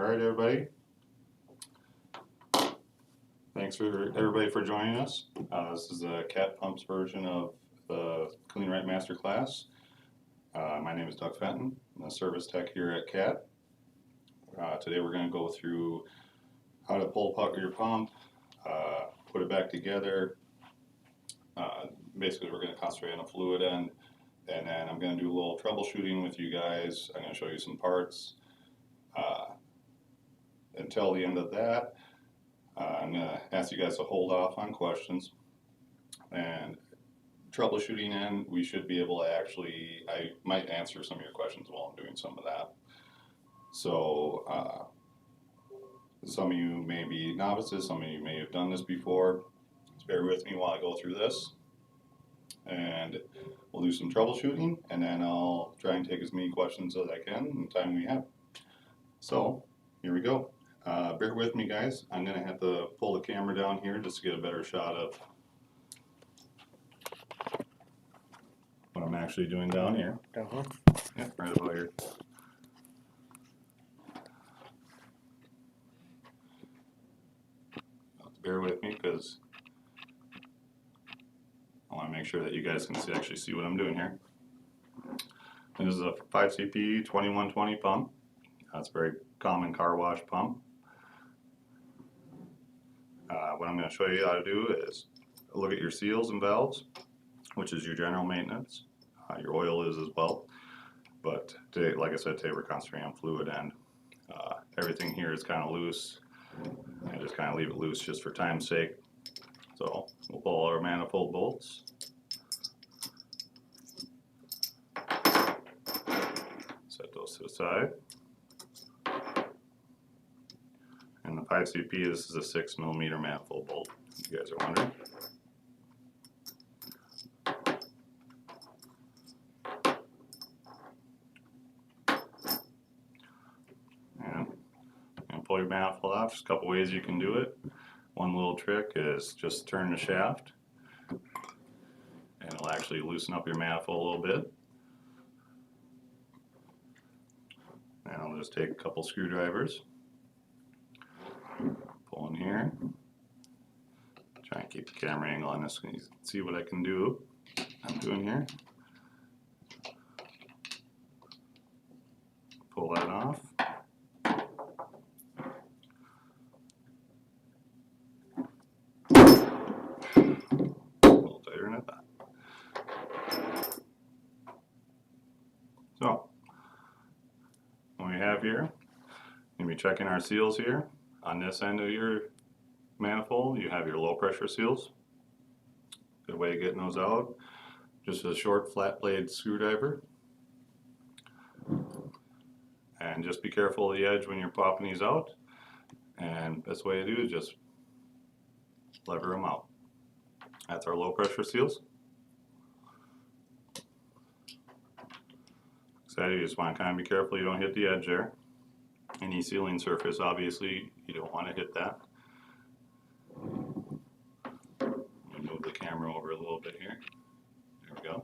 Alright everybody, thanks for everybody for joining us. This is a cat pumps version of the Kleen-Rite Master Class. My name is Doug Fenton. I'm a service tech here at CAT. Today we're going to go through how to pull apart your pump, put it back together. Basically we're going to concentrate on the fluid end, and then I'm going to do a little troubleshooting with you guys. I'm going to show you some parts. Until the end of that, I'm going to ask you guys to hold off on questions. And troubleshooting end, we should be able to actually, I might answer some of your questions while I'm doing some of that. So some of you may be novices, some of you may have done this before. Just bear with me while I go through this. And we'll do some troubleshooting, and then I'll try and take as many questions as I can in the time we have. So here we go. Bear with me, guys. I'm going to have to pull the camera down here just to get a better shot of what I'm actually doing down here. Yeah, right about here. Bear with me because I want to make sure that you guys can actually see what I'm doing here. This is a 5CP 2120 pump. That's a very common car wash pump. What I'm going to show you how to do is look at your seals and valves, which is your general maintenance. Your oil is as well. But today, like I said, today we're concentrating on fluid end. Everything here is kind of loose. I just kind of leave it loose just for time's sake. So we'll pull all our manifold bolts. Set those to the side. And the 5CP, this is a 6mm manifold bolt, if you guys are wondering. And pull your manifold off. There's a couple ways you can do it. One little trick is just turn the shaft, and it'll actually loosen up your manifold a little bit. And I'll just take a couple screwdrivers. Pull in here. Try and keep the camera angle on this so you can see what I can do. I'm doing here. Pull that off. A little tighter than that. So, what we have here, we'll be checking our seals here. On this end of your manifold, you have your low pressure seals. Good way of getting those out. Just a short flat blade screwdriver. And just be careful of the edge when you're popping these out. And best way to do is just lever them out. That's our low pressure seals. So you just want to kind of be careful you don't hit the edge there. Any sealing surface, obviously, you don't want to hit that. Let me move the camera over a little bit here. There we go.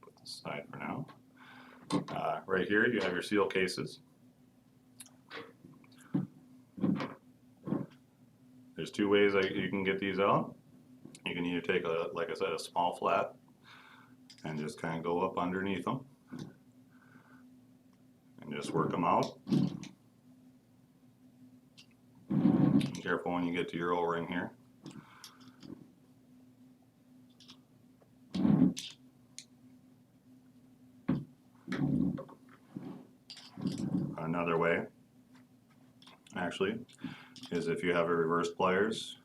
Put this aside for now. Right here, you have your seal cases. There's two ways that you can get these out. You can either take, like I said, a small flat and just kind of go up underneath them. And just work them out. Be careful when you get to your O-ring here. Another way, actually, is if you have a reverse pliers.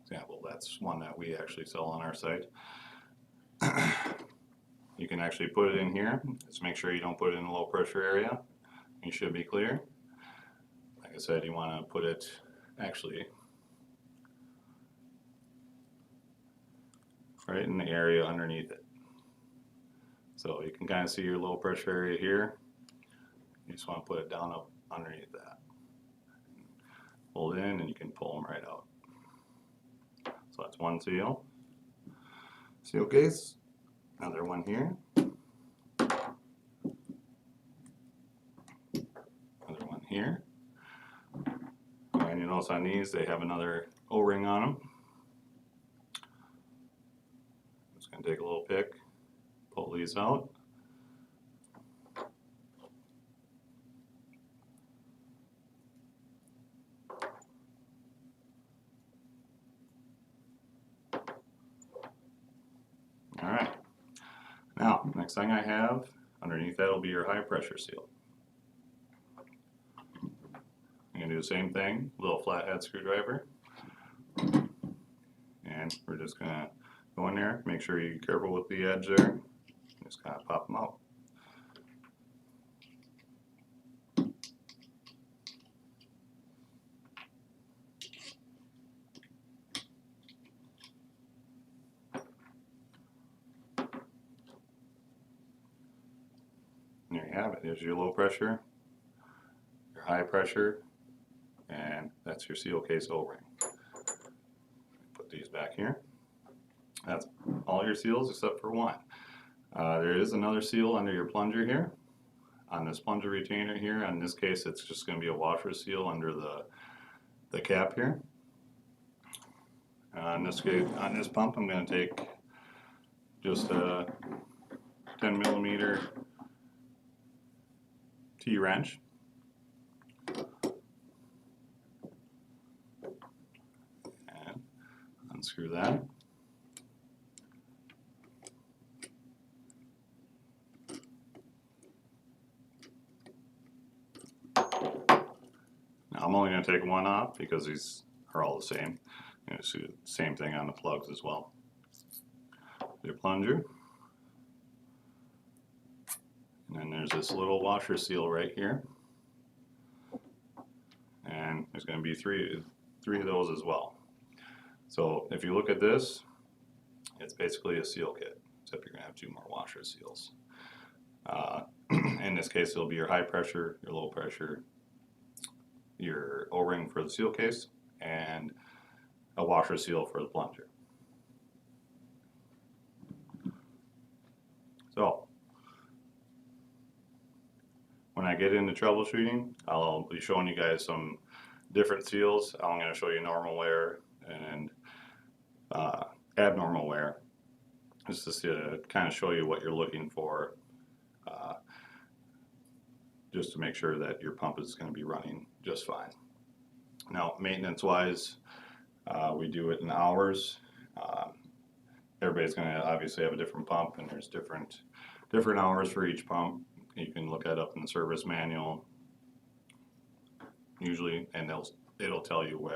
Example, that's one that we actually sell on our site. You can actually put it in here. Just make sure you don't put it in the low pressure area. You should be clear. Like I said, you want to put it actually right in the area underneath it. So you can kind of see your low pressure area here. You just want to put it down up underneath that. Hold in and you can pull them right out. So that's one seal. Seal case. Another one here. Another one here. And you notice on these they have another O-ring on them. Just going to take a little pick, pull these out. Alright, now next thing I have underneath that will be your high pressure seal. I'm going to do the same thing, little flathead screwdriver, and we're just going to go in there, make sure you're careful with the edge there, just kind of pop them out. There you have it. There's your low pressure, your high pressure, and that's your seal case O-ring. Put these back here. That's all your seals except for one. There is another seal under your plunger here. On this plunger retainer here, in this case it's just going to be a washer seal under the cap here. In this case, on this pump I'm going to take just a 10 millimeter T-wrench. And unscrew that. Now I'm only going to take one off because these are all the same. I'm going to do the same thing on the plugs as well. Your plunger. And then there's this little washer seal right here. And there's going to be three of those as well. So if you look at this, it's basically a seal kit, except you're going to have two more washer seals. In this case, it'll be your high pressure, your low pressure, your O-ring for the seal case, and a washer seal for the plunger. So when I get into troubleshooting, I'll be showing you guys some different seals. I'm going to show you normal wear and abnormal wear, just to kind of show you what you're looking for, just to make sure that your pump is going to be running just fine. Now, maintenance wise, we do it in hours. Everybody's going to obviously have a different pump, and there's different hours for each pump. You can look that up in the service manual usually, and it'll tell you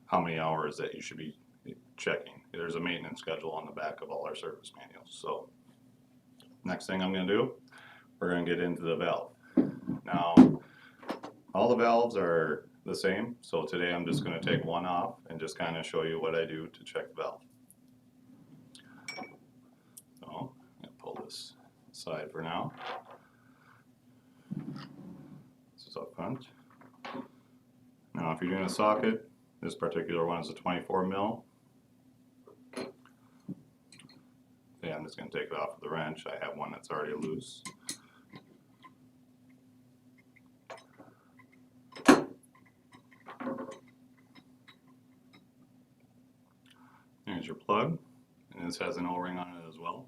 how many hours that you should be checking. There's a maintenance schedule on the back of all our service manuals. So next thing I'm going to do, we're going to get into the valve. Now, all the valves are the same, so today I'm just going to take one off and just kind of show you what I do to check the valve. So I'm going to pull this aside for now. This is up front. Now if you're doing a socket, this particular one is a 24 mil. Yeah, I'm just going to take it off with the wrench. I have one that's already loose. There's your plug, and this has an O-ring on it as well.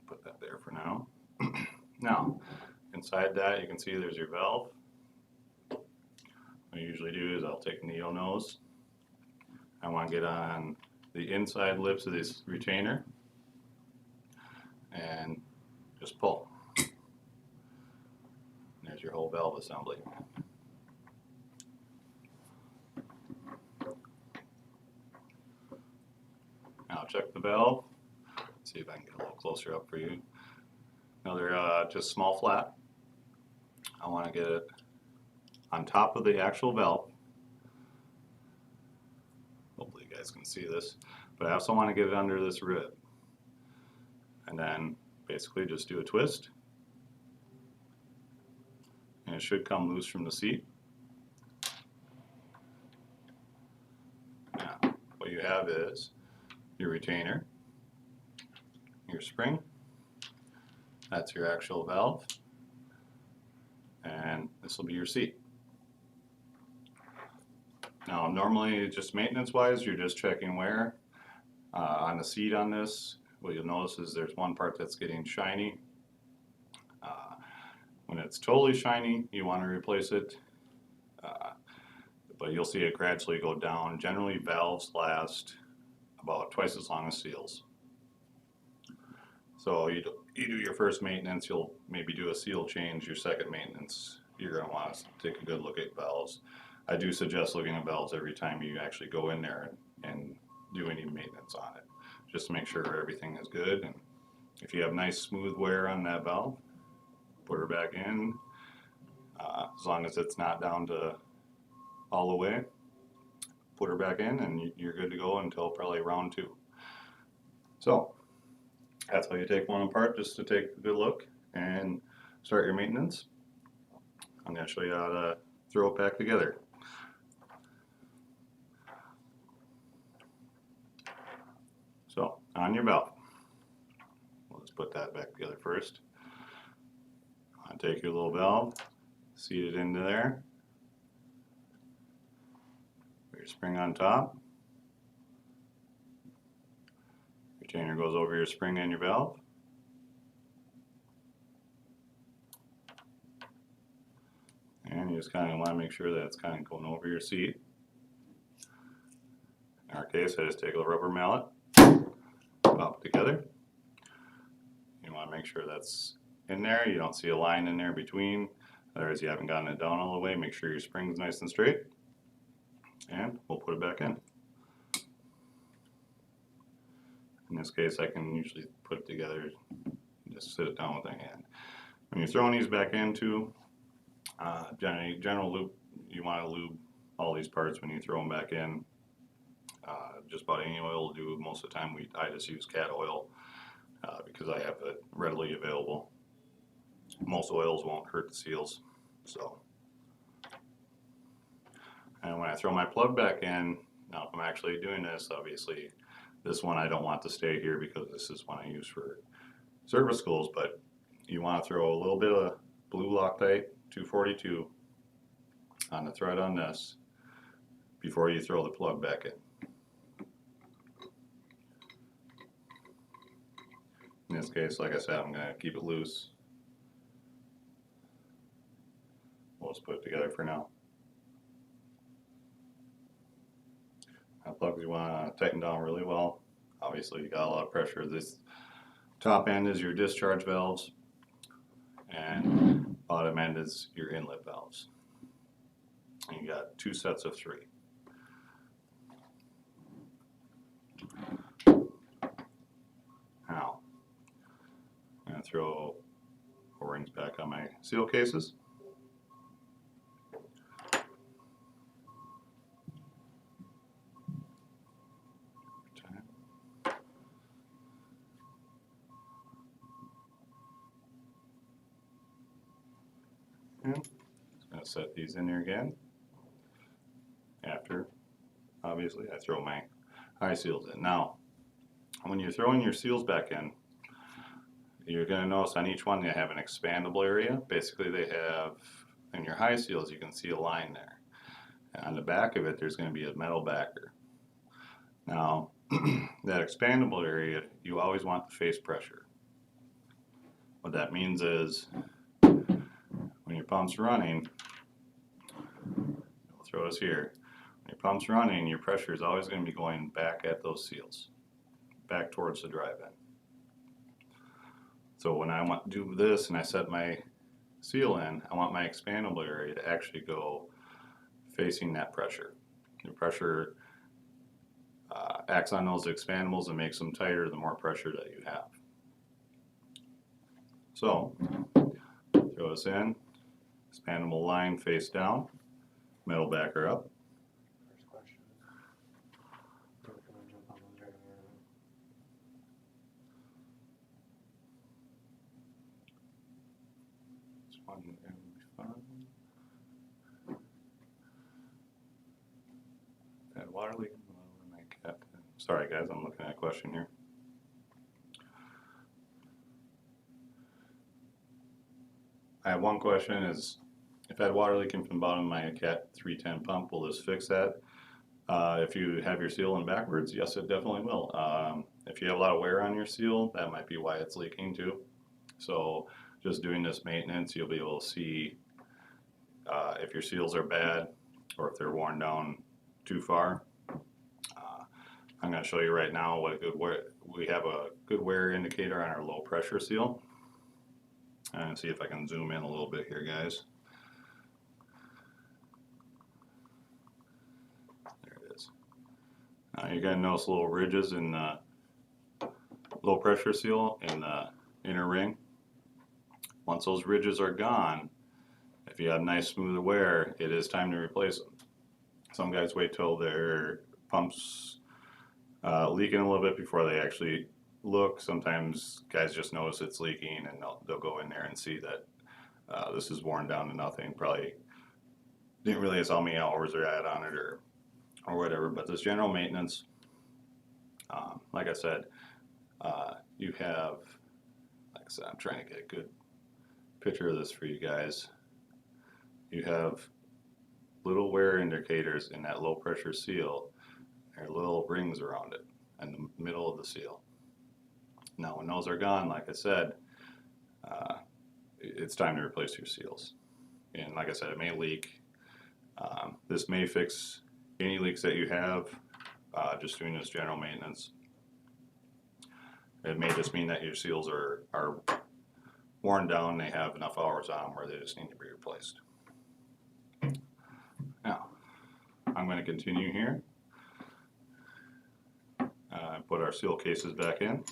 Put that there for now. Now, inside that you can see there's your valve. What I usually do is I'll take a needle nose. I want to get on the inside lips of this retainer and just pull. And there's your whole valve assembly. Now check the valve. See if I can get a little closer up for you. Another just small flat. I want to get it on top of the actual valve. Hopefully you guys can see this, but I also want to get it under this rib, and then basically just do a twist, and it should come loose from the seat. Now, what you have is your retainer, your spring, that's your actual valve, and this will be your seat. Now normally just maintenance wise you're just checking wear. On the seat on this, what you'll notice is there's one part that's getting shiny. When it's totally shiny you want to replace it, but you'll see it gradually go down. Generally valves last about twice as long as seals. So you do your first maintenance, you'll maybe do a seal change. Your second maintenance, you're going to want to take a good look at valves. I do suggest looking at valves every time you actually go in there and do any maintenance on it, just to make sure everything is good. And if you have nice smooth wear on that valve, put her back in. As long as it's not down to all the way, put her back in and you're good to go until probably round 2. So that's how you take one apart, just to take a good look and start your maintenance. I'm going to show you how to throw it back together. So on your valve, we'll just put that back together first. Take your little valve, seat it into there, put your spring on top, retainer goes over your spring and your valve, and you just kind of want to make sure that it's kind of going over your seat. In our case, I just take a rubber mallet, pop it together. You want to make sure that's in there, you don't see a line in there between, otherwise you haven't gotten it down all the way. Make sure your spring's nice and straight, and we'll put it back in. In this case I can usually put it together, just sit it down with a hand. When you're throwing these back into, general lube, you want to lube all these parts when you throw them back in. Just about any oil will do. Most of the time I just use cat oil because I have it readily available. Most oils won't hurt the seals. So, and when I throw my plug back in, now if I'm actually doing this, obviously this one I don't want to stay here because this is one I use for service schools, but you want to throw a little bit of blue Loctite 242 on the thread on this before you throw the plug back in. In this case, like I said, I'm going to keep it loose. We'll just put it together for now. Now, plugs you want to tighten down really well. Obviously you got a lot of pressure. This top end is your discharge valves and bottom end is your inlet valves. And you got 2 sets of 3. Now I'm going to throw O-rings back on my seal cases. And just going to set these in there again. After, obviously, I throw my high seals in. Now, when you're throwing your seals back in, you're going to notice on each one they have an expandable area. Basically, they have, in your high seals, you can see a line there. And on the back of it, there's going to be a metal backer. Now, that expandable area, you always want the face pressure. What that means is, when your pump's running, we'll throw this here. When your pump's running, your pressure is always going to be going back at those seals, back towards the drive end. So when I want to do this and I set my seal in, I want my expandable area to actually go facing that pressure. The pressure acts on those expandables and makes them tighter the more pressure that you have. So, throw this in, expandable line face down, metal backer up. First question. Don't come and jump on the dragon. This one will be fun. That water leak in my cap. Sorry guys, I'm looking at a question here. I have one question is, if I had water leaking from the bottom of my Cat 310 pump, will this fix that? If you have your seal in backwards, yes, it definitely will. If you have a lot of wear on your seal, that might be why it's leaking too. So just doing this maintenance, you'll be able to see if your seals are bad or if they're worn down too far. I'm going to show you right now what a good wear. We have a good wear indicator on our low pressure seal. And see if I can zoom in a little bit here, guys. There it is. You're going to notice little ridges in the low pressure seal in the inner ring. Once those ridges are gone, if you have nice smooth wear, it is time to replace them. Some guys wait till their pump's leaking a little bit before they actually look. Sometimes guys just notice it's leaking and they'll go in there and see that this is worn down to nothing. Probably didn't realize how many hours are at on it or whatever. But this general maintenance, like I said, you have, like I said, I'm trying to get a good picture of this for you guys. You have little wear indicators in that low pressure seal. There are little rings around it in the middle of the seal. Now when those are gone, like I said, it's time to replace your seals. And like I said, it may leak. This may fix any leaks that you have, just doing this general maintenance. It may just mean that your seals are worn down, they have enough hours on them where they just need to be replaced. Now, I'm going to continue here. Put our seal cases back in.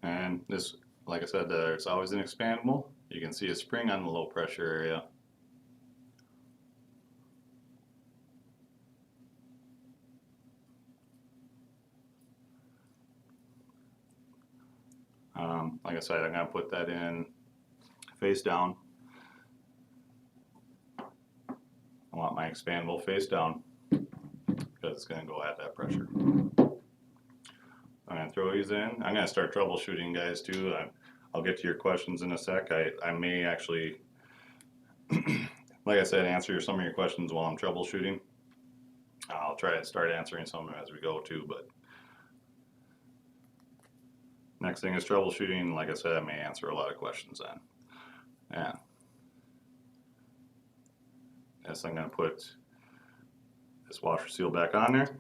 And this, like I said, it's always an expandable. You can see a spring on the low pressure area. Like I said, I'm going to put that in face down. I want my expandable face down because it's going to go at that pressure. I'm going to throw these in. I'm going to start troubleshooting, guys, too. I'll get to your questions in a sec. I may actually, like I said, answer some of your questions while I'm troubleshooting. I'll try to start answering some of them as we go, too, but next thing is troubleshooting. Like I said, I may answer a lot of questions then. Yeah. Next, I'm going to put this washer seal back on there. In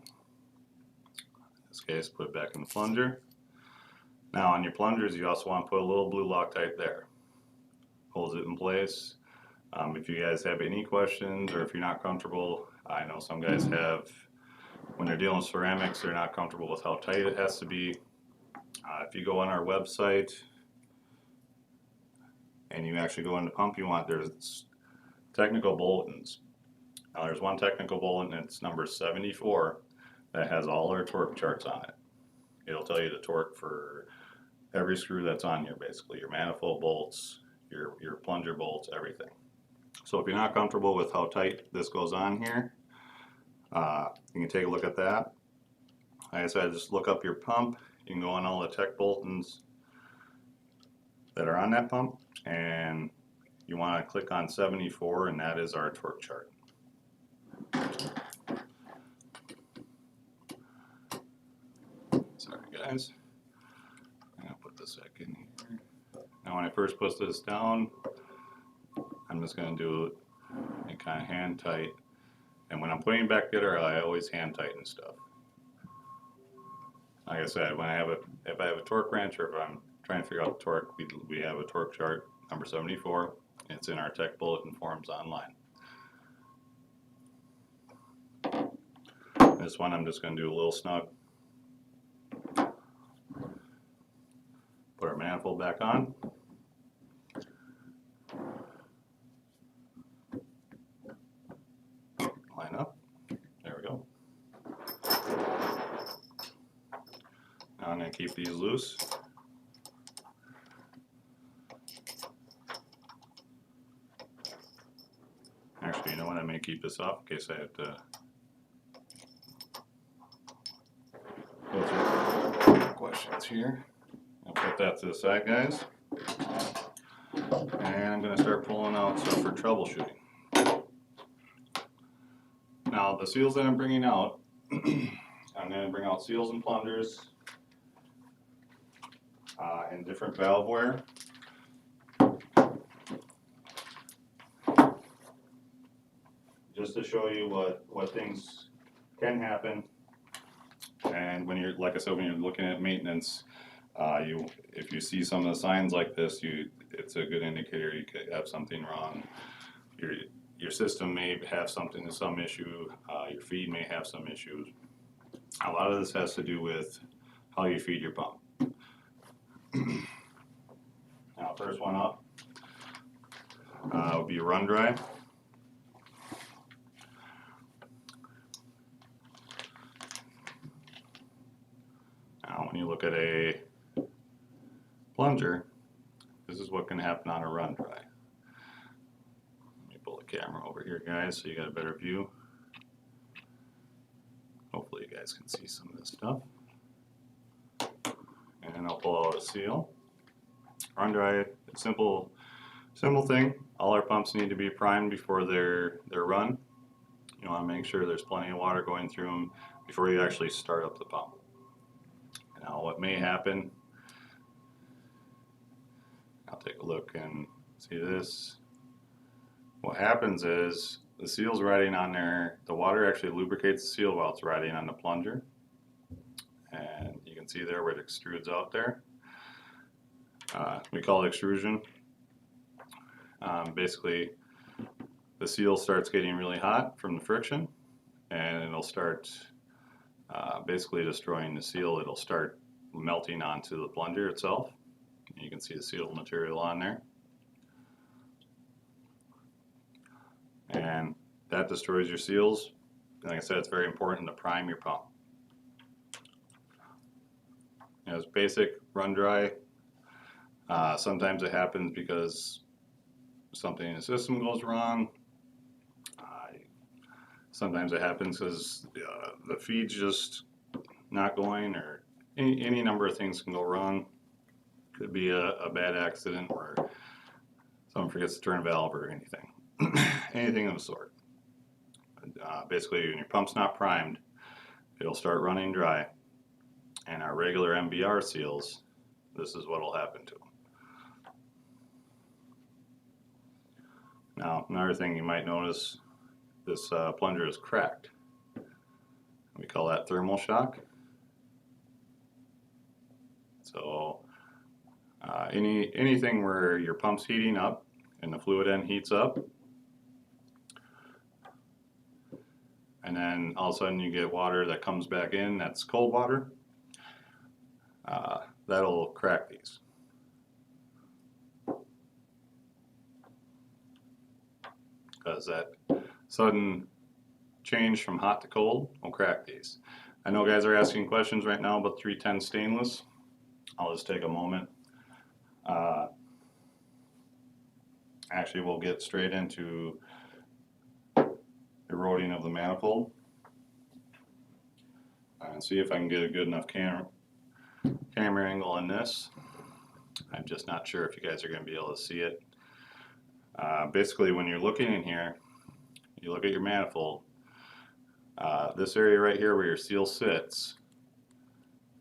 this case, put it back in the plunger. Now on your plungers, you also want to put a little blue Loctite there. Holds it in place. If you guys have any questions or if you're not comfortable, I know some guys have, when they're dealing with ceramics, they're not comfortable with how tight it has to be. If you go on our website and you actually go in the pump you want, there's technical bulletins. Now there's one technical bulletin, it's number 74, that has all our torque charts on it. It'll tell you the torque for every screw that's on here, basically, your manifold bolts, your plunger bolts, everything. So if you're not comfortable with how tight this goes on here, you can take a look at that. Like I said, just look up your pump. You can go on all the tech bulletins that are on that pump, and you want to click on 74, and that is our torque chart. Sorry guys, I'm going to put this back in here. Now when I first put this down, I'm just going to do it kind of hand tight, and when I'm putting it back together, I always hand tighten stuff. Like I said, when if I have a torque wrench or if I'm trying to figure out the torque, we have a torque chart, number 74. It's in our tech bulletin forms online. This one I'm just going to do a little snug. Put our manifold back on. Line up. There we go. Now I'm going to keep these loose. Actually, keep this off in case I have to go through questions here. I'll put that to the side, guys. And I'm going to start pulling out stuff for troubleshooting. Now, the seals that I'm bringing out, I'm going to bring out seals and plungers in different valve wear. Just to show you what things can happen. And when you're, like I said, when you're looking at maintenance, if you see some of the signs like this, it's a good indicator you could have something wrong. Your system may have some issue. Your feed may have some issues. A lot of this has to do with how you feed your pump. Now, first one up would be run dry. Now, when you look at a plunger, this is what can happen on a run dry. Let me pull the camera over here, guys, so you got a better view. Hopefully you guys can see some of this stuff. And I'll pull out a seal. Run dry, simple thing. All our pumps need to be primed before they're run. You want to make sure there's plenty of water going through them before you actually start up the pump. Now, what may happen, I'll take a look and see this. What happens is the seal's riding on there, the water actually lubricates the seal while it's riding on the plunger. And you can see there where it extrudes out there. We call it extrusion. Basically, the seal starts getting really hot from the friction, and it'll start basically destroying the seal. It'll start melting onto the plunger itself. You can see the seal material on there. And that destroys your seals. Like I said, it's very important to prime your pump. It's basic run dry. Sometimes it happens because something in the system goes wrong. Sometimes it happens because the feed's just not going, or any number of things can go wrong. Could be a bad accident where someone forgets to turn a valve or anything. Anything of the sort. Basically, when your pump's not primed, it'll start running dry. And our regular MBR seals, this is what will happen to them. Now, another thing you might notice, this plunger is cracked. We call that thermal shock. So anything where your pump's heating up and the fluid end heats up, and then all of a sudden you get water that comes back in that's cold water, that'll crack these. Because that sudden change from hot to cold will crack these. I know guys are asking questions right now about 310 stainless. I'll just take a moment. Actually, we'll get straight into eroding of the manifold and see if I can get a good enough camera angle on this. I'm just not sure if you guys are going to be able to see it. Basically, when you're looking in here, you look at your manifold. This area right here where your seal sits,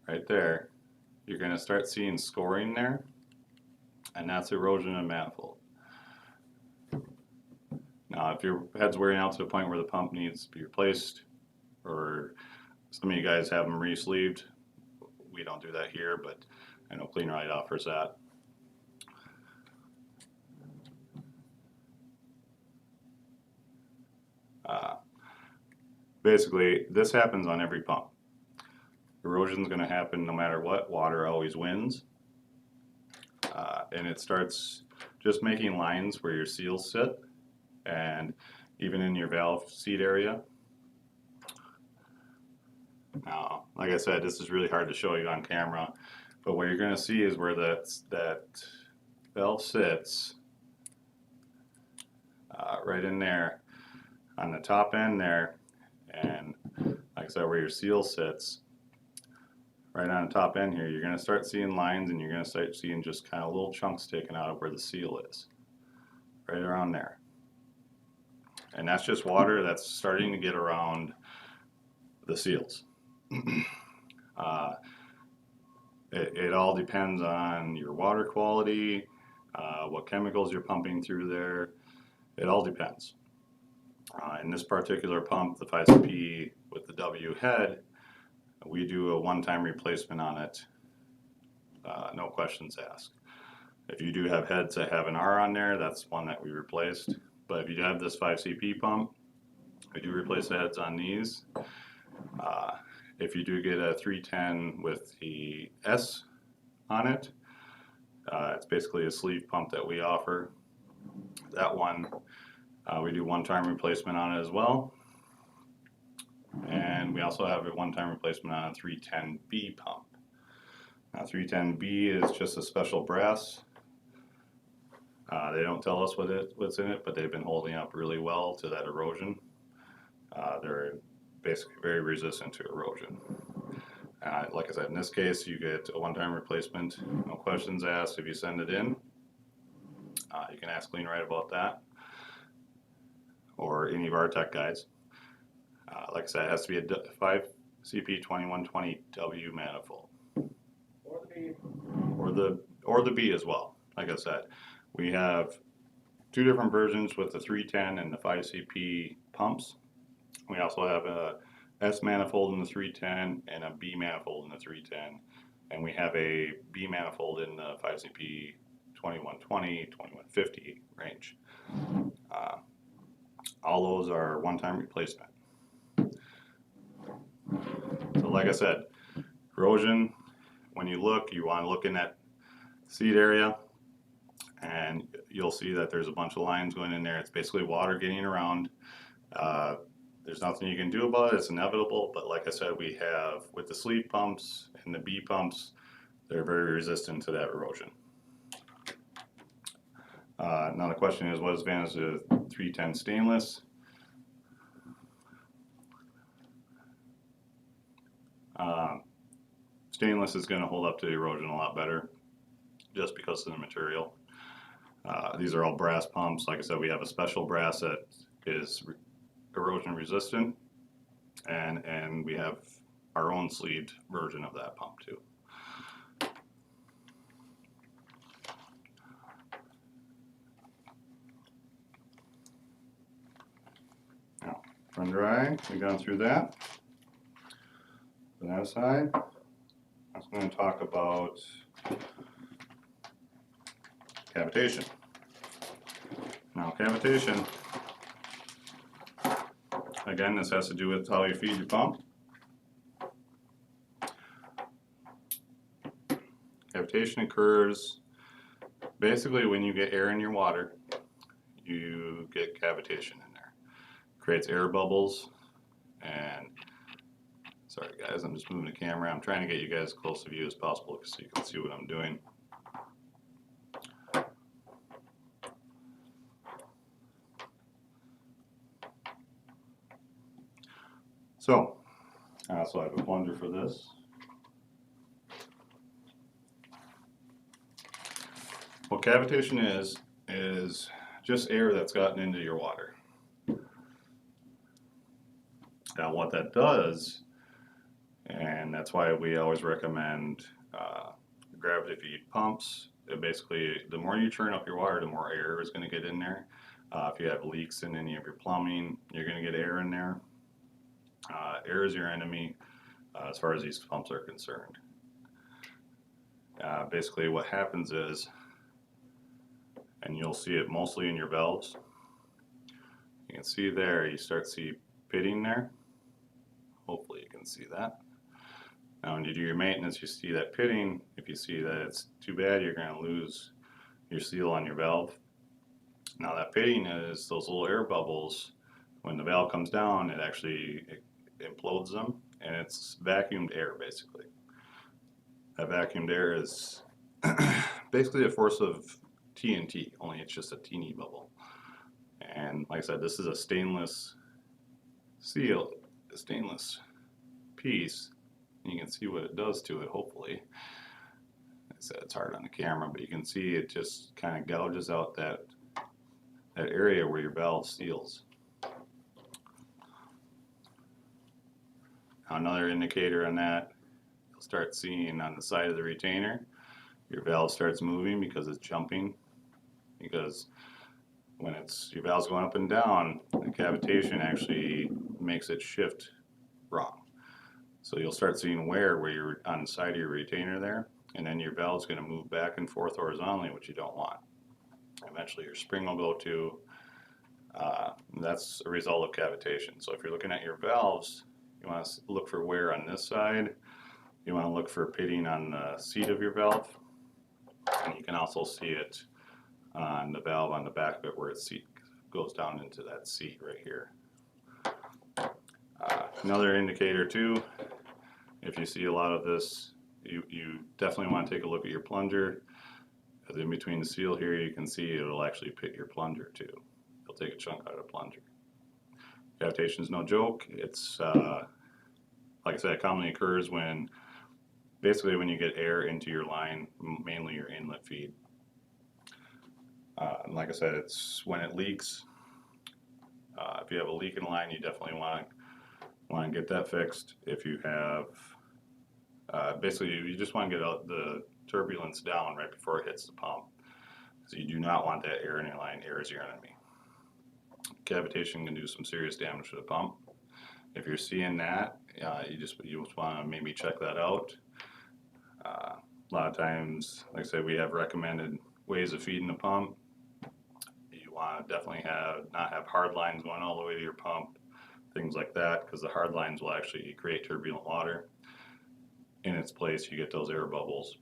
right there, you're going to start seeing scoring there, and that's erosion of manifold. Now, if your head's wearing out to the point where the pump needs to be replaced, or some of you guys have them re-sleeved, we don't do that here, but I know Kleen-Rite offers that. Basically, this happens on every pump. Erosion is going to happen no matter what. Water always wins. And it starts just making lines where your seals sit, and even in your valve seat area. Now, like I said, this is really hard to show you on camera, but what you're going to see is where that valve sits, right in there. on the top end there, and like I said, where your seal sits, right on the top end here, you're going to start seeing lines, and you're going to start seeing just kind of little chunks sticking out of where the seal is, right around there. And that's just water that's starting to get around the seals. It all depends on your water quality, what chemicals you're pumping through there. It all depends. In this particular pump, the 5CP with the W head, we do a one-time replacement on it, no questions asked. If you do have heads that have an R on there, that's one that we replaced. But if you have this 5CP pump, we do replace the heads on these. If you do get a 310 with the S on it, it's basically a sleeve pump that we offer. That one, we do one-time replacement on it as well. And we also have a one-time replacement on a 310B pump. Now 310B is just a special brass. They don't tell us what's in it, but they've been holding up really well to that erosion. They're basically very resistant to erosion. Like I said, in this case, you get a one-time replacement, no questions asked if you send it in. You can ask Kleen-Rite about that, or any of our tech guys. Like I said, it has to be a 5CP2120W manifold. Or the B as well. Like I said, we have two different versions with the 310 and the 5CP pumps. We also have a S manifold in the 310 and a B manifold in the 310. And we have a B manifold in the 5CP 2120, 2150 range. All those are one-time replacement. So like I said, erosion, when you look, you want to look in that seed area, and you'll see that there's a bunch of lines going in there. It's basically water getting around. There's nothing you can do about it. It's inevitable, but like I said, we have, with the sleeve pumps and the B pumps, they're very resistant to that erosion. Now the question is, what is the advantage of 310 stainless? Stainless is going to hold up to the erosion a lot better, just because of the material. These are all brass pumps. Like I said, we have a special brass that is erosion resistant, and we have our own sleeved version of that pump too. Now, run dry, we've gone through that. On that side, I was going to talk about cavitation. Now, cavitation, again, this has to do with how you feed your pump. Cavitation occurs basically when you get air in your water, you get cavitation in there. Creates air bubbles, and sorry guys, I'm just moving the camera. I'm trying to get you guys as close to view as possible so you can see what I'm doing. So, I also have a plunger for this. What cavitation is just air that's gotten into your water. Now what that does, and that's why we always recommend gravity feed pumps. Basically, the more you churn up your water, the more air is going to get in there. If you have leaks in any of your plumbing, you're going to get air in there. Air is your enemy as far as these pumps are concerned. Basically what happens is, and you'll see it mostly in your valves, you can see there, you start to see pitting there. Hopefully you can see that. Now when you do your maintenance, you see that pitting. If you see that it's too bad, you're going to lose your seal on your valve. Now that pitting is those little air bubbles. When the valve comes down, it actually implodes them, and it's vacuumed air basically. That vacuumed air is basically a force of TNT, only it's just a teeny bubble. And like I said, this is a stainless seal, a stainless piece. You can see what it does to it, hopefully. I said it's hard on the camera, but you can see it just kind of gouges out that area where your valve seals. Now another indicator on that, you'll start seeing on the side of the retainer, your valve starts moving because it's jumping. Because when your valve's going up and down, the cavitation actually makes it shift wrong. So you'll start seeing wear where you're on the side of your retainer there, and then your valve's going to move back and forth horizontally, which you don't want. Eventually your spring will go to. That's a result of cavitation. So if you're looking at your valves, you want to look for wear on this side. You want to look for pitting on the seat of your valve. And you can also see it on the valve on the back of it where its seat goes down into that seat right here. Another indicator too, if you see a lot of this, you definitely want to take a look at your plunger. Because in between the seal here, you can see it'll actually pit your plunger too. It'll take a chunk out of the plunger. Cavitation is no joke. It's like I said, it commonly occurs when basically you get air into your line, mainly your inlet feed. And like I said, it's when it leaks. If you have a leak in the line, you definitely want to get that fixed. If you have, basically you just want to get the turbulence down right before it hits the pump. So you do not want that air in your line. Air is your enemy. Cavitation can do some serious damage to the pump. If you're seeing that, you just want to maybe check that out. A lot of times, like I said, we have recommended ways of feeding the pump. You want to definitely not have hard lines going all the way to your pump, things like that, because the hard lines will actually create turbulent water. In its place, you get those air bubbles.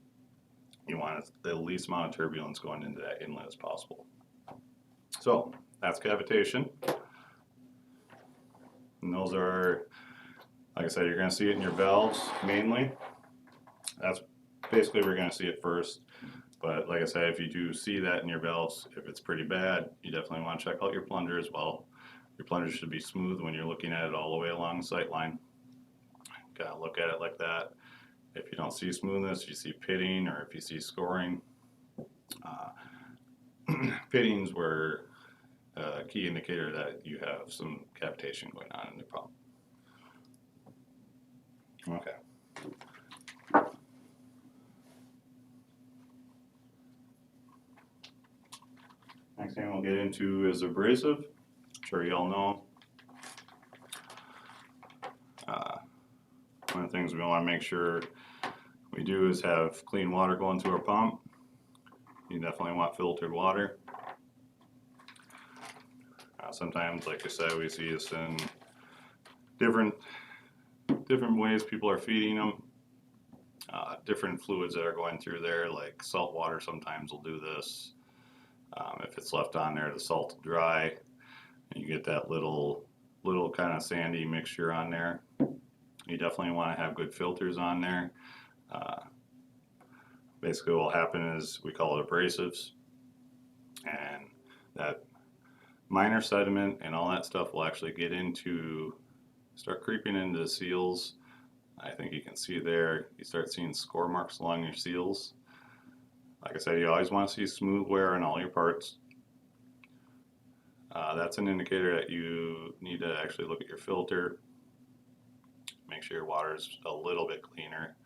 You want the least amount of turbulence going into that inlet as possible. So that's cavitation. And those are, like I said, you're going to see it in your valves mainly. That's basically where you're going to see it first. But like I said, if you do see that in your valves, if it's pretty bad, you definitely want to check out your plunger as well. Your plunger should be smooth when you're looking at it all the way along the sight line. Kind of look at it like that. If you don't see smoothness, you see pitting, or if you see scoring. Pittings were a key indicator that you have some cavitation going on in the pump. Okay. Next thing we'll get into is abrasive. I'm sure you all know. One of the things we want to make sure we do is have clean water going through our pump. You definitely want filtered water. Sometimes, like I said, we see this in different ways people are feeding them. Different fluids that are going through there, like salt water sometimes will do this. If it's left on there, the salt will dry, and you get that little kind of sandy mixture on there. You definitely want to have good filters on there. Basically what will happen is we call it abrasives, and that minor sediment and all that stuff will actually start creeping into the seals. I think you can see there, you start seeing score marks along your seals. Like I said, you always want to see smooth wear on all your parts. That's an indicator that you need to actually look at your filter. Make sure your water is a little bit cleaner.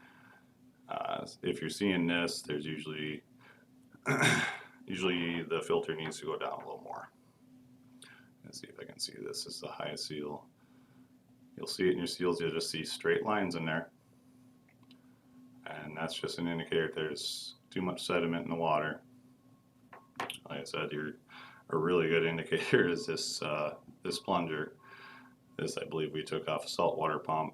If you're seeing this, there's usually the filter needs to go down a little more. Let's see if I can see this. This is the highest seal. You'll see it in your seals. You'll just see straight lines in there, and that's just an indicator there's too much sediment in the water. Like I said, a really good indicator is this plunger. This, I believe, we took off a saltwater pump.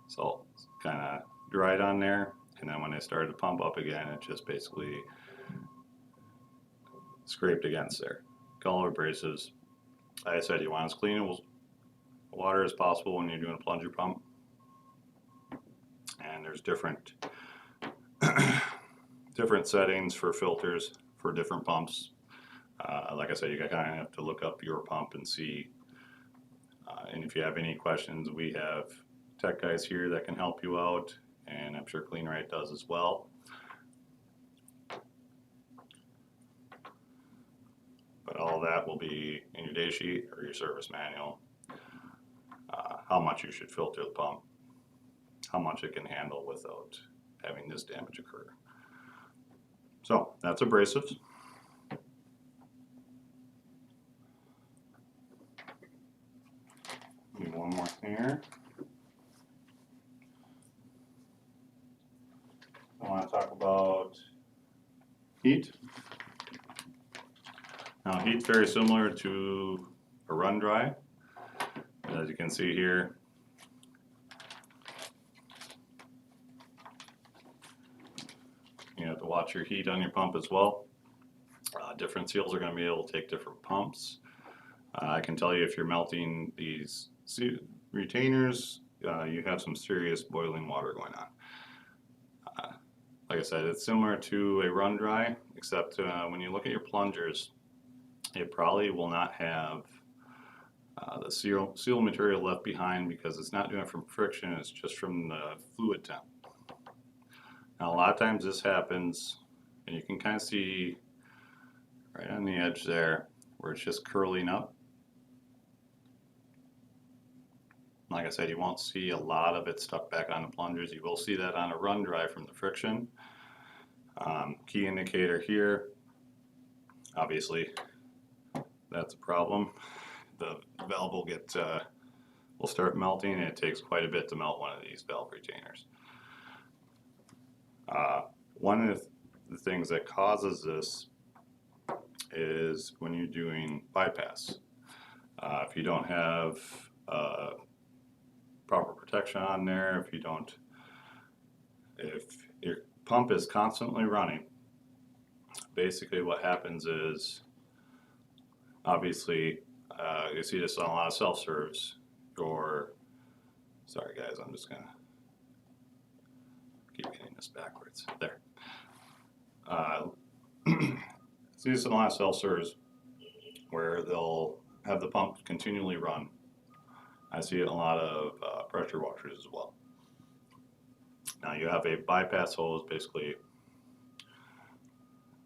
Salt kind of dried on there, and then when they started to pump up again, it just basically scraped against there. Call it abrasives. Like I said, you want as clean water as possible when you're doing a plunger pump. And there's different settings for filters for different pumps. Like I said, you kind of have to look up your pump and see And if you have any questions, we have tech guys here that can help you out, and I'm sure Kleen-Rite does as well. But all that will be in your day sheet or your service manual. How much you should filter the pump, how much it can handle without having this damage occur. So that's abrasives. Need one more here. I want to talk about heat. Now heat's very similar to a run dry. As you can see here, you have to watch your heat on your pump as well. Different seals are going to be able to take different pumps. I can tell you if you're melting these retainers, you have some serious boiling water going on. Like I said, it's similar to a run dry, except when you look at your plungers, it probably will not have the seal material left behind because it's not doing it from friction, it's just from the fluid temp. Now a lot of times this happens, and you can kind of see right on the edge there where it's just curling up. Like I said, you won't see a lot of it stuck back on the plungers. You will see that on a run dry from the friction. Key indicator here, obviously that's a problem. The valve will get will start melting, and it takes quite a bit to melt one of these valve retainers. One of the things that causes this is when you're doing bypass. If you don't have proper protection on there, if your pump is constantly running, basically what happens is, obviously, you see this on a lot of self-serves, sorry guys, I'm just gonna keep getting this backwards, there. See this in a lot of self-serves where they'll have the pump continually run. I see it in a lot of pressure washers as well. Now you have a bypass hose basically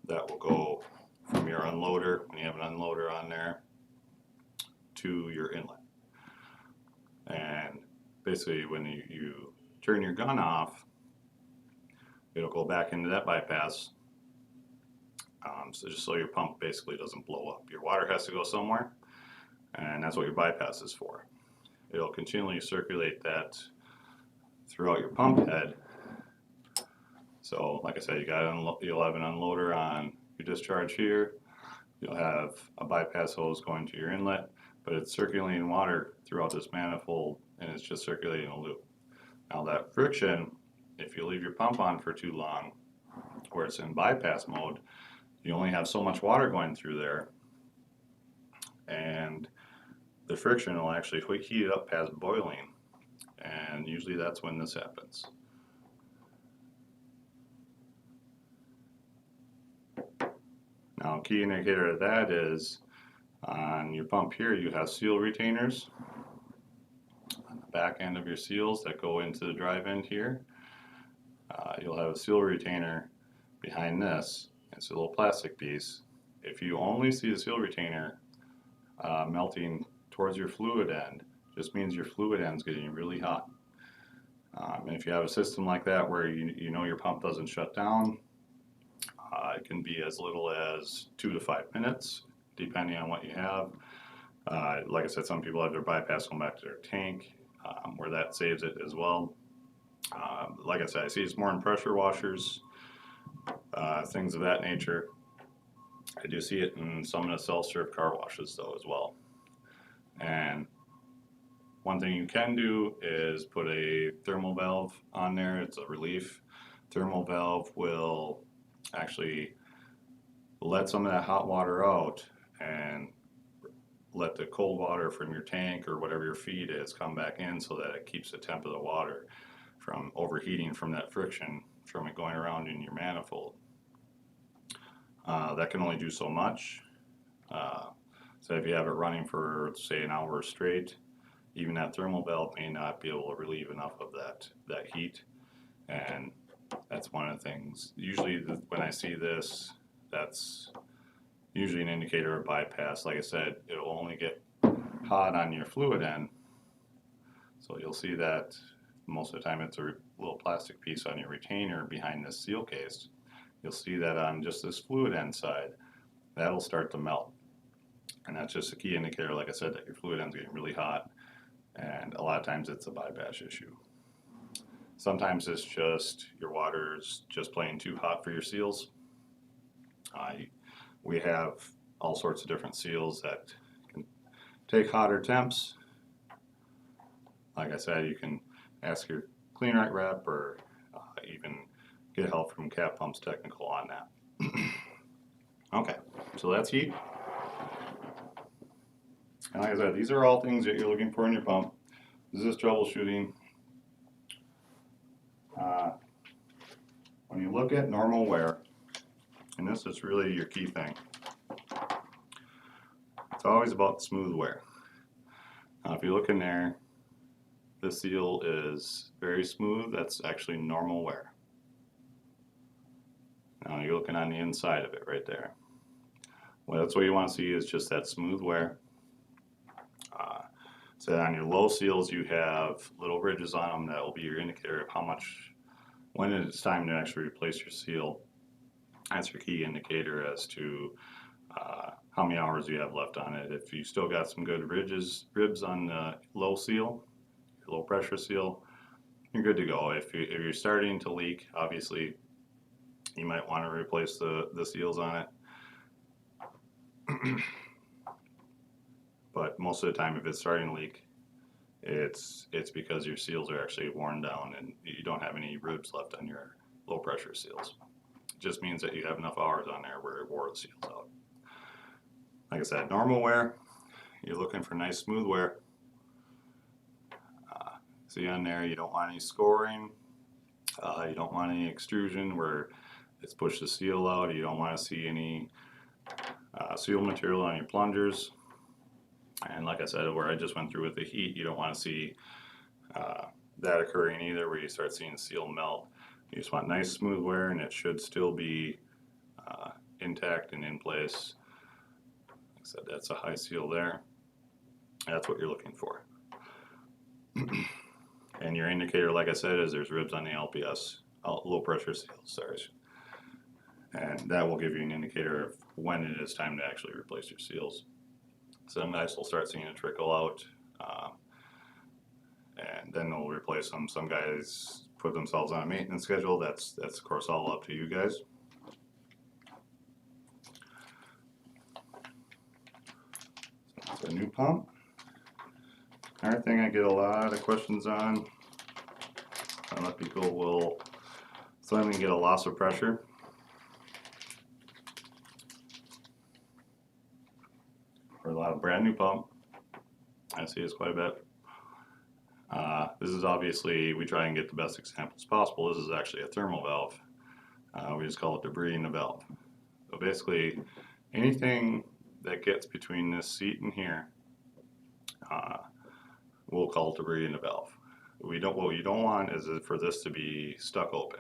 that will go from your unloader, when you have an unloader on there, to your inlet. And basically when you turn your gun off, it'll go back into that bypass. So just so your pump basically doesn't blow up. Your water has to go somewhere, and that's what your bypass is for. It'll continually circulate that throughout your pump head. So like I said, you'll have an unloader on your discharge here. You'll have a bypass hose going to your inlet, but it's circulating water throughout this manifold, and it's just circulating a loop. Now that friction, if you leave your pump on for too long, where it's in bypass mode, you only have so much water going through there, and the friction will actually heat it up past boiling, and usually that's when this happens. Now, key indicator of that is on your pump here, you have seal retainers on the back end of your seals that go into the drive end here. You'll have a seal retainer behind this. It's a little plastic piece. If you only see the seal retainer melting towards your fluid end, just means your fluid end's getting really hot. And if you have a system like that where you know your pump doesn't shut down, it can be as little as 2 to 5 minutes, depending on what you have. Like I said, some people have their bypass going back to their tank, where that saves it as well. Like I said, I see it's more in pressure washers, things of that nature. I do see it in some of the self-serve car washes though as well. And one thing you can do is put a thermal valve on there. It's a relief. Thermal valve will actually let some of that hot water out and let the cold water from your tank or whatever your feed is come back in, so that it keeps the temp of the water from overheating from that friction from it going around in your manifold. That can only do so much. So if you have it running for, say, an hour straight, even that thermal valve may not be able to relieve enough of that heat, and that's one of the things. Usually when I see this, that's usually an indicator of bypass. Like I said, it'll only get hot on your fluid end, so you'll see that most of the time it's a little plastic piece on your retainer behind this seal case. You'll see that on just this fluid end side, that'll start to melt. And that's just a key indicator, like I said, that your fluid end's getting really hot. And a lot of times it's a bypass issue. Sometimes it's just your water's just plain too hot for your seals. We have all sorts of different seals that can take hotter temps. Like I said, you can ask your Kleen-Rite rep or even get help from Cat Pumps Technical on that. Okay, so that's heat. And like I said, these are all things that you're looking for in your pump. This is troubleshooting. When you look at normal wear, and this is really your key thing, it's always about smooth wear. Now if you look in there, the seal is very smooth. That's actually normal wear. Now you're looking on the inside of it right there. Well, that's what you want to see, is just that smooth wear. So on your low seals, you have little ridges on them that will be your indicator of how much, when it's time to actually replace your seal. That's your key indicator as to how many hours you have left on it. If you still got some good ribs on the low seal, low pressure seal, you're good to go. If you're starting to leak, obviously you might want to replace the seals on it. But most of the time, if it's starting to leak, it's because your seals are actually worn down and you don't have any ribs left on your low pressure seals. It just means that you have enough hours on there where it wore the seals out. Like I said, normal wear, you're looking for nice smooth wear. See on there, you don't want any scoring, you don't want any extrusion where it's pushed the seal out, you don't want to see any seal material on your plungers. And like I said, where I just went through with the heat, you don't want to see that occurring either, where you start seeing the seal melt. You just want nice smooth wear, and it should still be intact and in place. Like I said, that's a high seal there. That's what you're looking for. And your indicator, like I said, is there's ribs on the LPS, low pressure seals, sorry. And that will give you an indicator of when it is time to actually replace your seals. Some guys will start seeing it trickle out, and then they'll replace them. Some guys put themselves on a maintenance schedule. That's of course all up to you guys. So it's a new pump. Another thing I get a lot of questions on, a lot of people will suddenly get a loss of pressure. For a lot of brand new pump, I see this quite a bit. This is obviously, we try and get the best examples possible. This is actually a thermal valve. We just call it debris in the valve. So basically, anything that gets between this seat and here, we'll call it debris in the valve. What you don't want is for this to be stuck open.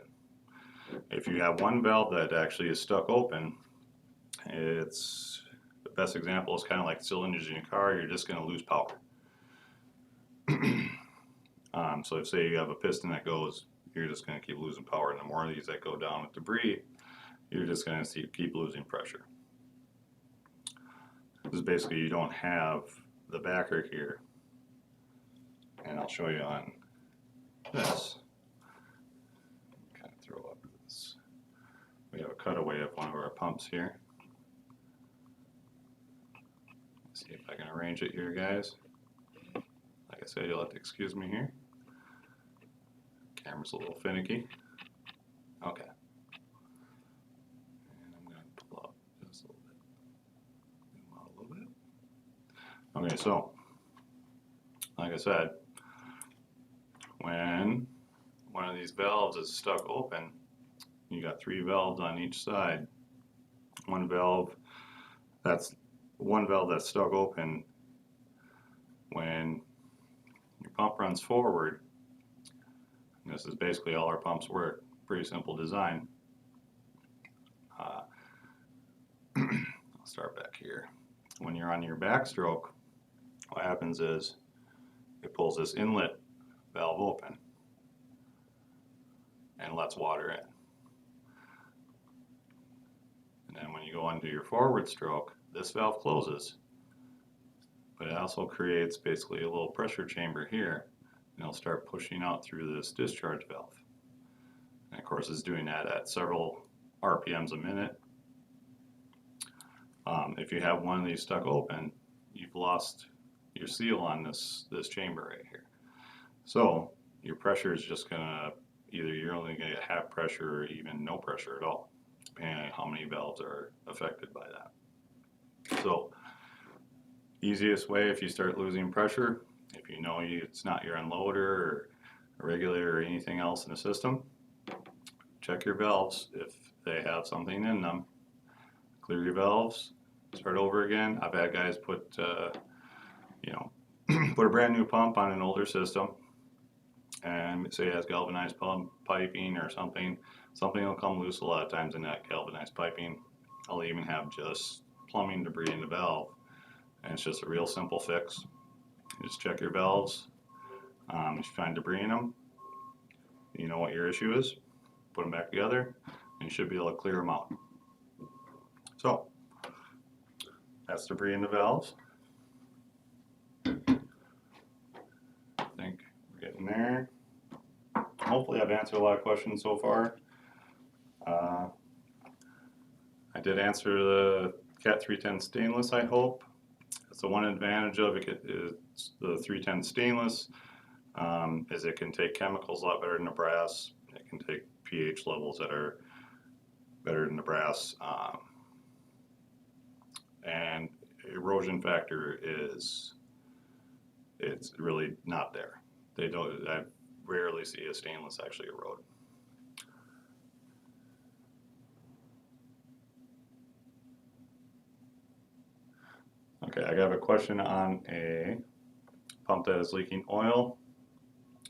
If you have one valve that actually is stuck open, it's the best example is kind of like cylinders in your car. You're just going to lose power. So if say you have a piston that goes, you're just going to keep losing power, and the more of these that go down with debris, you're just going to keep losing pressure. This is basically, you don't have the backer here, and I'll show you on this. Kind of throw up this. We have a cutaway of one of our pumps here. Let's see if I can arrange it here, guys. Like I said, you'll have to excuse me here. Camera's a little finicky. Okay. And I'm going to pull up just a little bit. Zoom out a little bit. Okay, so, like I said, when one of these valves is stuck open, you got 3 valves on each side. One valve that's stuck open when pump runs forward, and this is basically all our pumps work, pretty simple design. I'll start back here. When you're on your backstroke, what happens is it pulls this inlet valve open and lets water in. And then when you go into your forward stroke, this valve closes, but it also creates basically a little pressure chamber here, and it'll start pushing out through this discharge valve. And of course it's doing that at several RPMs a minute. If you have one of these stuck open, you've lost your seal on this chamber right here. So your pressure is just gonna, either you're only gonna get half pressure or even no pressure at all, depending on how many valves are affected by that. So easiest way, if you start losing pressure, if you know it's not your unloader or a regulator or anything else in the system, check your valves. If they have something in them, clear your valves, start over again. I've had guys put put a brand new pump on an older system, and say it has galvanized piping or something will come loose a lot of times in that galvanized piping. I'll even have just plumbing debris in the valve, and it's just a real simple fix. You just check your valves. If you find debris in them, you know what your issue is, put them back together, and you should be able to clear them out. So that's debris in the valves. I think we're getting there. Hopefully I've answered a lot of questions so far. I did answer the Cat 310 stainless, I hope. That's the one advantage of it, is the 310 stainless, is it can take chemicals a lot better than the brass. It can take pH levels that are better than the brass. And erosion factor it's really not there. I rarely see a stainless actually erode. Okay, I have a question on a pump that is leaking oil.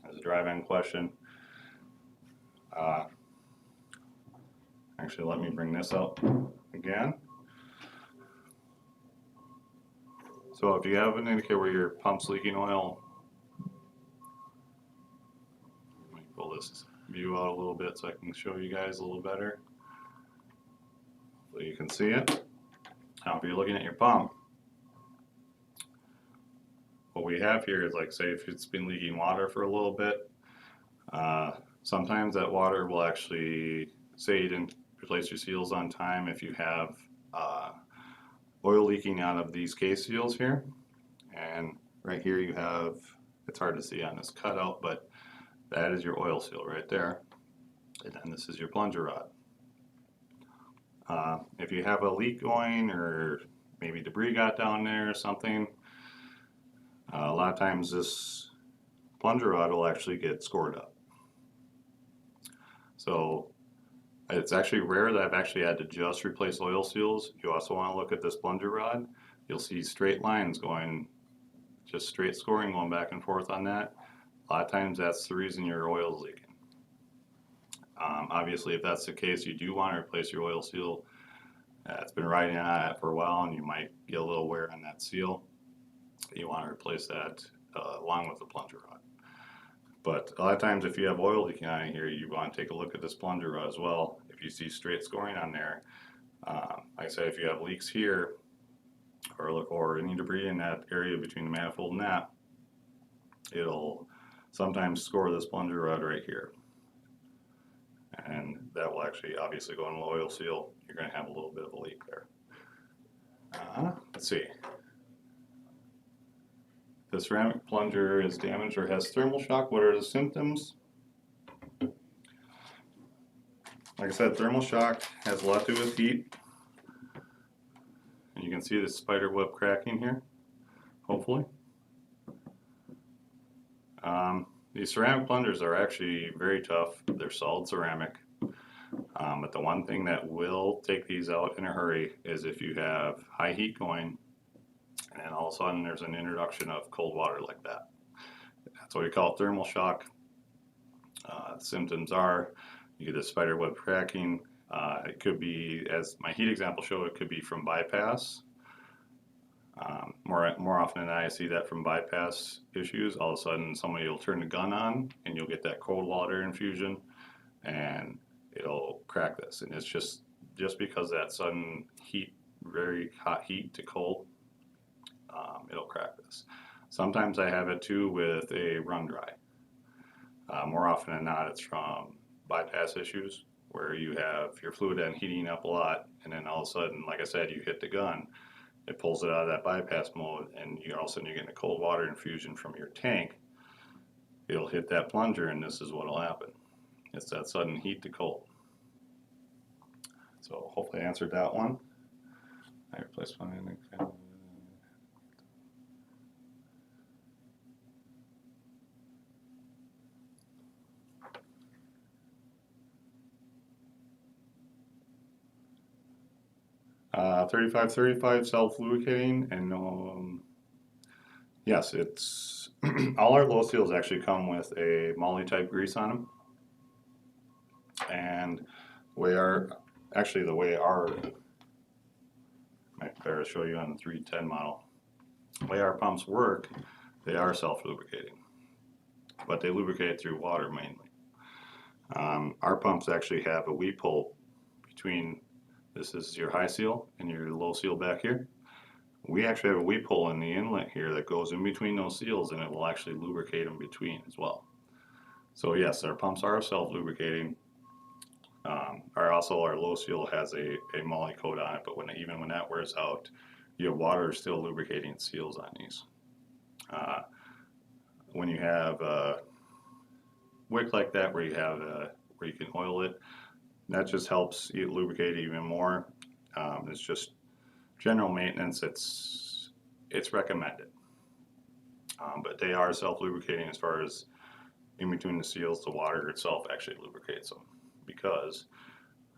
It's a drive-in question. Actually, let me bring this up again. So if you have an indicator where your pump's leaking oil, let me pull this view out a little bit so I can show you guys a little better, so you can see it. Now if you're looking at your pump, what we have here is, like, say if it's been leaking water for a little bit, sometimes that water will actually, say you didn't replace your seals on time, if you have oil leaking out of these case seals here, and right here you have, it's hard to see on this cutout, but that is your oil seal right there, and then this is your plunger rod. If you have a leak going, or maybe debris got down there or something, a lot of times this plunger rod will actually get scored up. So it's actually rare that I've actually had to just replace oil seals. You also want to look at this plunger rod. You'll see straight lines going, just straight scoring going back and forth on that. A lot of times that's the reason your oil is leaking. Obviously, if that's the case, you do want to replace your oil seal. It's been riding on it for a while, and you might get a little wear on that seal. You want to replace that along with the plunger rod. But a lot of times if you have oil leaking on here, you want to take a look at this plunger rod as well. If you see straight scoring on there, like I said, if you have leaks here, or any debris in that area between the manifold and that, it'll sometimes score this plunger rod right here. And that will actually obviously go on the oil seal. You're going to have a little bit of a leak there. Let's see. The ceramic plunger is damaged or has thermal shock. What are the symptoms? Like I said, thermal shock has a lot to do with heat. And you can see the spider web cracking here, hopefully. These ceramic plungers are actually very tough. They're solid ceramic. But the one thing that will take these out in a hurry is if you have high heat going, and all of a sudden there's an introduction of cold water like that. That's what we call thermal shock. Symptoms are you get a spider web cracking. It could be, as my heat example showed, it could be from bypass. More often than not, I see that from bypass issues. All of a sudden, somebody will turn the gun on, and you'll get that cold water infusion, and it'll crack this. And it's just because that sudden heat, very hot heat to cold, it'll crack this. Sometimes I have it too with a run dry. More often than not, it's from bypass issues where you have your fluid end heating up a lot, and then all of a sudden, like I said, you hit the gun, it pulls it out of that bypass mode, and all of a sudden you're getting a cold water infusion from your tank. It'll hit that plunger, and this is what will happen. It's that sudden heat to cold. So hopefully I answered that one. I replaced one in the 3535 self-lubricating, and yes, it's all our low seals actually come with a moly type grease on them, and the way our might better show you on the 310 model, the way our pumps work, they are self-lubricating, but they lubricate through water mainly. Our pumps actually have a weep hole between. This is your high seal and your low seal back here. We actually have a weep hole in the inlet here that goes in between those seals, and it will actually lubricate in between as well. So yes, our pumps are self-lubricating. Our low seal has a moly coat on it, but even when that wears out, you have water still lubricating seals on these. When you have a wick like that where you can oil it, that just helps you lubricate even more. It's just general maintenance. It's recommended, but they are self-lubricating as far as in between the seals. The water itself actually lubricates them because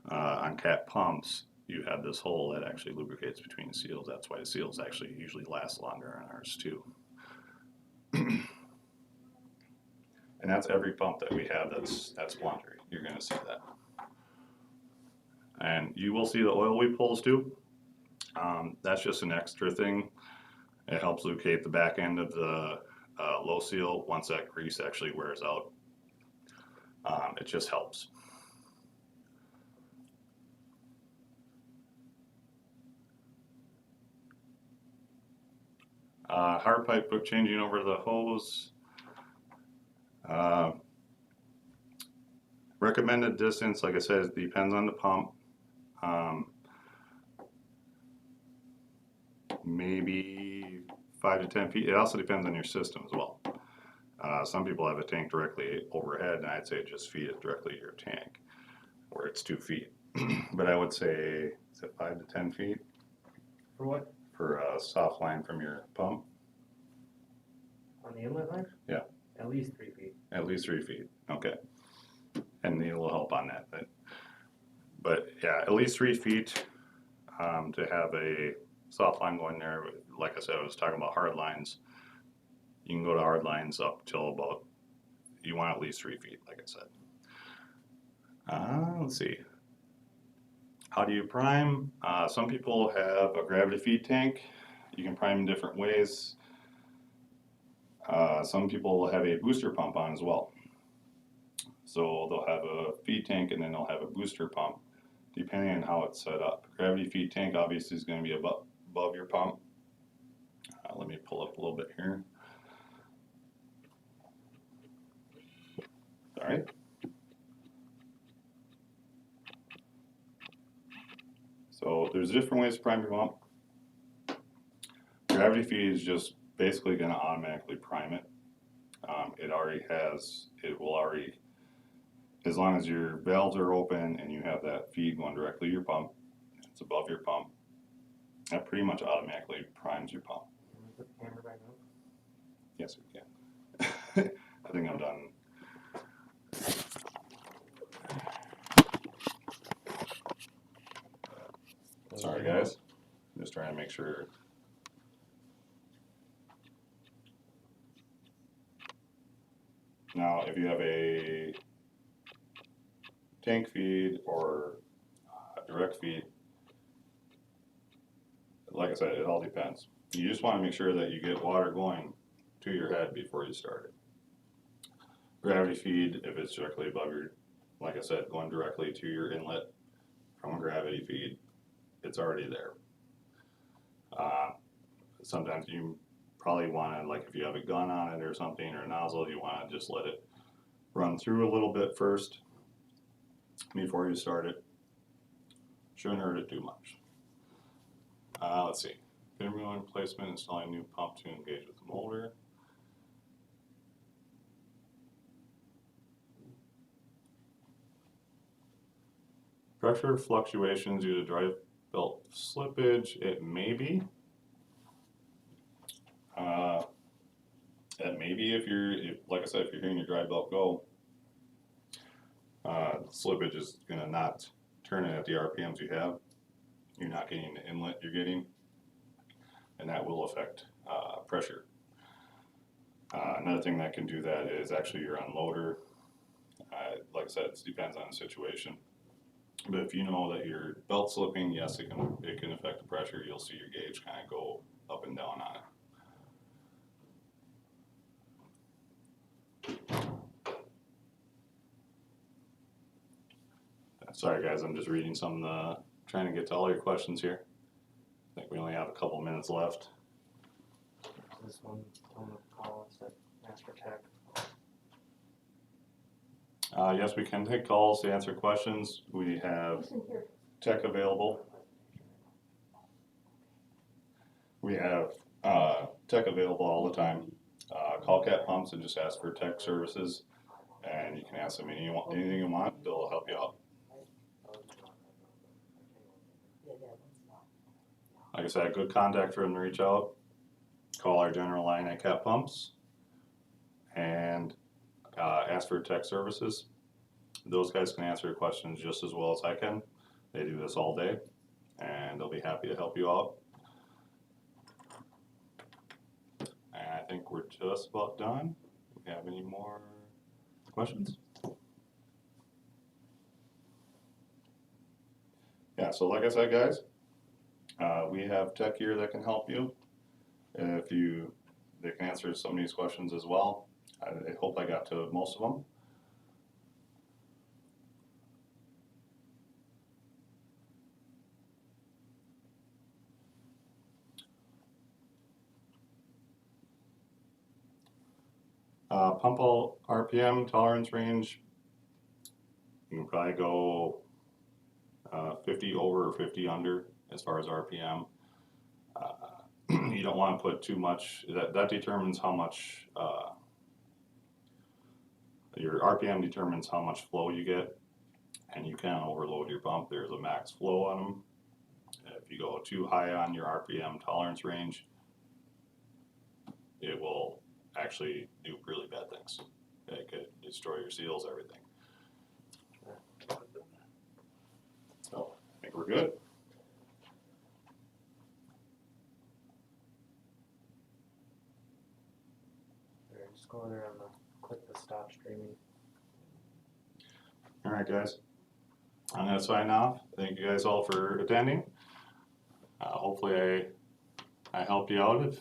on cat pumps you have this hole that actually lubricates between the seals. That's why the seals actually usually last longer on ours too. And that's every pump that we have that's plunger. You're going to see that. And you will see the oil weep holes too. That's just an extra thing. It helps lubricate the back end of the low seal once that grease actually wears out. It just helps. Hard pipe book changing over the hose. Recommended distance, like I said, it depends on the pump. Maybe 5 to 10 feet. It also depends on your system as well. Some people have a tank directly overhead, and I'd say just feed it directly to your tank, where it's 2 feet. But I would say, is it 5 to 10 feet? For what? For a soft line from your pump. On the inlet line? Yeah. At least 3 feet. At least 3 feet. Okay. And it will help on that. But yeah, at least 3 feet to have a soft line going there. Like I said, I was talking about hard lines. You can go to hard lines up till about, you want at least 3 feet, like I said. Let's see. How do you prime? Some people have a gravity feed tank. You can prime in different ways. Some people have a booster pump on as well. So they'll have a feed tank and then they'll have a booster pump, depending on how it's set up. Gravity feed tank obviously is going to be above your pump. Let me pull up a little bit here. Sorry. So there's different ways to prime your pump. Gravity feed is just basically going to automatically prime it. It will already, as long as your valves are open and you have that feed going directly to your pump, it's above your pump, that pretty much automatically primes your pump. Can we put the camera back up? Yes, we can. I think I'm done. Sorry guys, I'm just trying to make sure. Now, if you have a tank feed or direct feed, like I said, it all depends. You just want to make sure that you get water going to your head before you start it. Gravity feed, if it's directly above your, like I said, going directly to your inlet from a gravity feed, it's already there. Sometimes you probably want to, like if you have a gun on it or something, or a nozzle, you want to just let it run through a little bit first before you start it. Shouldn't hurt it too much. Let's see. Fin replacement, installing new pump to engage with the molder. Pressure fluctuations due to drive belt slippage, it may be. That may be if like I said, if you're hearing your drive belt go, slippage is going to not turn it at the RPMs you have. You're not getting the inlet you're getting, and that will affect pressure. Another thing that can do that is actually your unloader. Like I said, it depends on the situation. But if you know that your belt's slipping, yes, it can affect the pressure. You'll see your gauge kind of go up and down on it. Sorry guys, I'm just reading some of the, trying to get to all your questions here. I think we only have a couple minutes left. This one, on the call, it's at Master Tech. Yes, we can take calls to answer questions. We have tech available. We have tech available all the time. Call Cat Pumps and just ask for tech services, and you can ask them anything you want. They'll help you out. Like I said, good contact for them to reach out. Call our general line at Cat Pumps and ask for tech services. Those guys can answer your questions just as well as I can. They do this all day, and they'll be happy to help you out. And I think we're just about done. Do we have any more questions? Yeah, so like I said, guys, we have tech here that can help you. They can answer some of these questions as well. I hope I got to most of them. Pump RPM tolerance range, you can probably go 50 over or 50 under as far as RPM. You don't want to put too much, that determines how much, your RPM determines how much flow you get, and you can overload your pump. There's a max flow on them. If you go too high on your RPM tolerance range, it will actually do really bad things. It could destroy your seals, everything. So I think we're good. Alright, just go in there and click the stop streaming. All right, guys. I'm going to sign off. Thank you guys all for attending. Hopefully I helped you out. If